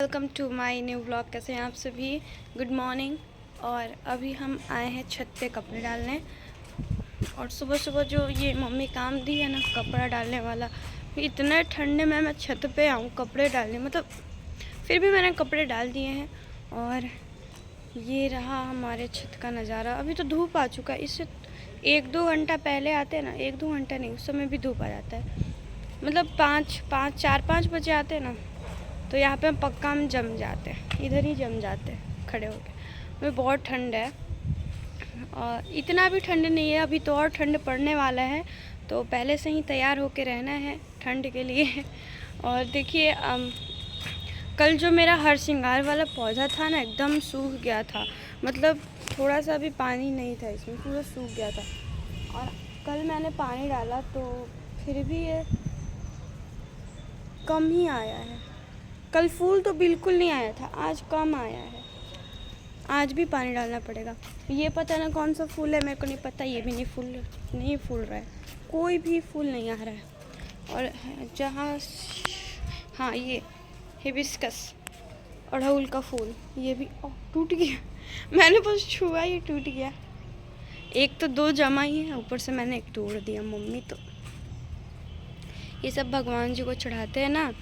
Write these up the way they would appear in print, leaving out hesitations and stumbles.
Welcome to my new vlog. कैसे हैं आप सभी? Good morning. और अभी हम आए हैं छत पे कपड़े डालने। और सुबह सुबह जो ये मम्मी काम दी है ना कपड़ा डालने वाला, इतने ठंडे में मैं छत पे आऊँ कपड़े डालने, मतलब फिर भी मैंने कपड़े डाल दिए हैं। और ये रहा हमारे छत का नज़ारा। अभी तो धूप आ चुका है, इससे 1-2 घंटा पहले आते हैं ना, 1-2 घंटा नहीं, उस समय भी धूप आ जाता है। मतलब 4-5 बजे आते हैं ना, तो यहाँ पे हम पक्का हम जम जाते हैं, इधर ही जम जाते हैं खड़े होके। हमें बहुत ठंड है और इतना भी ठंड नहीं है, अभी तो और ठंड पड़ने वाला है, तो पहले से ही तैयार होके रहना है ठंड के लिए। और देखिए कल जो मेरा हर श्रृंगार वाला पौधा था ना एकदम सूख गया था, मतलब थोड़ा सा भी पानी नहीं था इसमें, पूरा सूख गया था। और कल मैंने पानी डाला तो फिर भी ये कम ही आया है। कल फूल तो बिल्कुल नहीं आया था, आज कम आया है। आज भी पानी डालना पड़ेगा। ये पता ना कौन सा फूल है, मेरे को नहीं पता। ये भी नहीं फूल रहा है, कोई भी फूल नहीं आ रहा है। और जहाँ हाँ ये हिबिस्कस अड़हुल का फूल, ये भी टूट गया। मैंने बस छुआ ये टूट गया। एक तो 2 जमा ही है, ऊपर से मैंने एक तोड़ दिया। मम्मी तो ये सब भगवान जी को चढ़ाते हैं ना,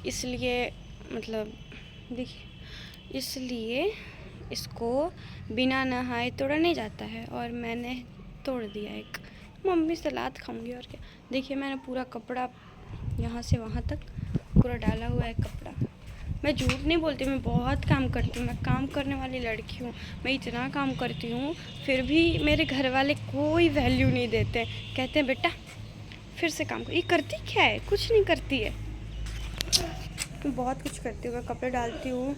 इसलिए मतलब देखिए, इसलिए इसको बिना नहाए तोड़ा नहीं जाता है। और मैंने तोड़ दिया एक। मम्मी सलाद खाऊंगी और क्या। देखिए मैंने पूरा कपड़ा यहाँ से वहाँ तक पूरा डाला हुआ है कपड़ा। मैं झूठ नहीं बोलती, मैं बहुत काम करती हूँ, मैं काम करने वाली लड़की हूँ। मैं इतना काम करती हूँ, फिर भी मेरे घर वाले कोई वैल्यू नहीं देते। कहते हैं बेटा फिर से काम कर। ये करती क्या है? कुछ नहीं करती है। मैं बहुत कुछ करती हूँ। मैं कपड़े डालती हूँ,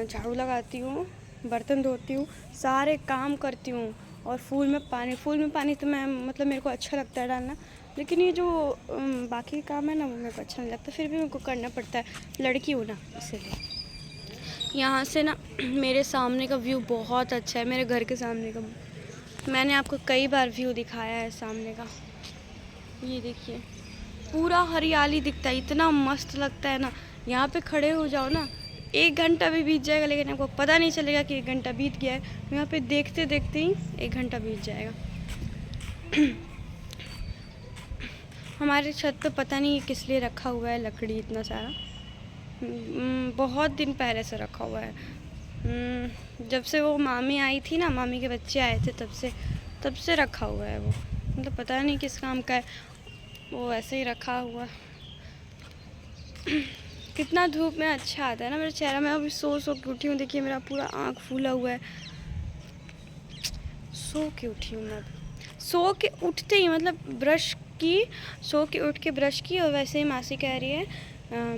झाड़ू लगाती हूँ, बर्तन धोती हूँ, सारे काम करती हूँ। और फूल में पानी तो मैं मतलब मेरे को अच्छा लगता है डालना, लेकिन ये जो बाकी काम है ना वो मेरे को अच्छा नहीं लगता, फिर भी मेरे को करना पड़ता है, लड़की हूँ ना इसलिए। यहाँ से ना मेरे सामने का व्यू बहुत अच्छा है, मेरे घर के सामने का। मैंने आपको कई बार व्यू दिखाया है सामने का। ये देखिए पूरा हरियाली दिखता है, इतना मस्त लगता है ना। यहाँ पे खड़े हो जाओ ना, 1 घंटा भी बीत जाएगा लेकिन आपको पता नहीं चलेगा कि 1 घंटा बीत गया है। यहाँ पे देखते देखते ही 1 घंटा बीत जाएगा। हमारे छत पे पता नहीं किस लिए रखा हुआ है लकड़ी इतना सारा। बहुत दिन पहले से रखा हुआ है। जब से वो मामी आई थी ना, मामी के बच्चे आए थे, तब से रखा हुआ है वो। मतलब पता नहीं किस काम का है, वो ऐसे ही रखा हुआ। कितना धूप में अच्छा आता है ना मेरा चेहरा। मैं अभी सो के उठी हूँ, देखिए मेरा पूरा आँख फूला हुआ है। सो के उठी हूँ मैं, सो के उठते ही मतलब सो के उठ के ब्रश की। और वैसे ही मासी कह रही है,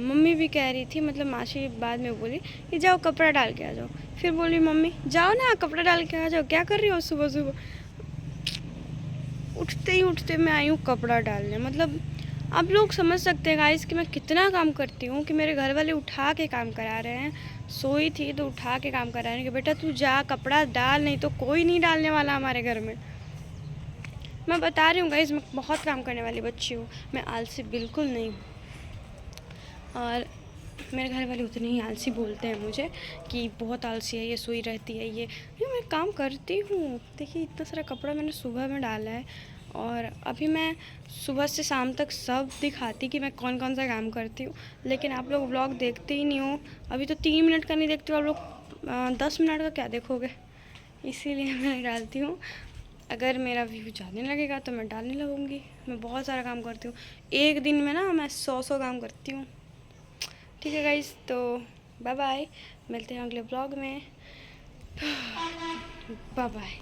मम्मी भी कह रही थी, मतलब मासी बाद में बोली कि जाओ कपड़ा डाल के आ जाओ। फिर बोली मम्मी जाओ ना कपड़ा डाल के आ जाओ, क्या कर रही हो सुबह सुबह। उठते मैं आई हूँ कपड़ा डालने। मतलब आप लोग समझ सकते हैं गाइस कि मैं कितना काम करती हूँ, कि मेरे घर वाले उठा के काम करा रहे हैं। सोई थी तो उठा के काम करा रहे हैं कि बेटा तू जा कपड़ा डाल, नहीं तो कोई नहीं डालने वाला हमारे घर में। मैं बता रही हूँ गाइस, मैं बहुत काम करने वाली बच्ची हूँ, मैं आलसी बिल्कुल नहीं हूँ। और मेरे घर वाले उतने ही आलसी बोलते हैं मुझे कि बहुत आलसी है ये, सोई रहती है ये मैं काम करती हूँ। देखिए इतना सारा कपड़ा मैंने सुबह में डाला है, और अभी मैं सुबह से शाम तक सब दिखाती कि मैं कौन कौन सा काम करती हूँ, लेकिन आप लोग व्लॉग देखते ही नहीं हो। अभी तो 3 मिनट का नहीं देखते हो आप लोग, 10 मिनट का क्या देखोगे, इसीलिए मैं डालती हूँ। अगर मेरा व्यू जाने लगेगा तो मैं डालने लगूँगी। मैं बहुत सारा काम करती हूँ, एक दिन में ना मैं 100 काम करती हूँ। ठीक है गाइस, तो बाय बाय, मिलते हैं अगले ब्लॉग में। Bye bye.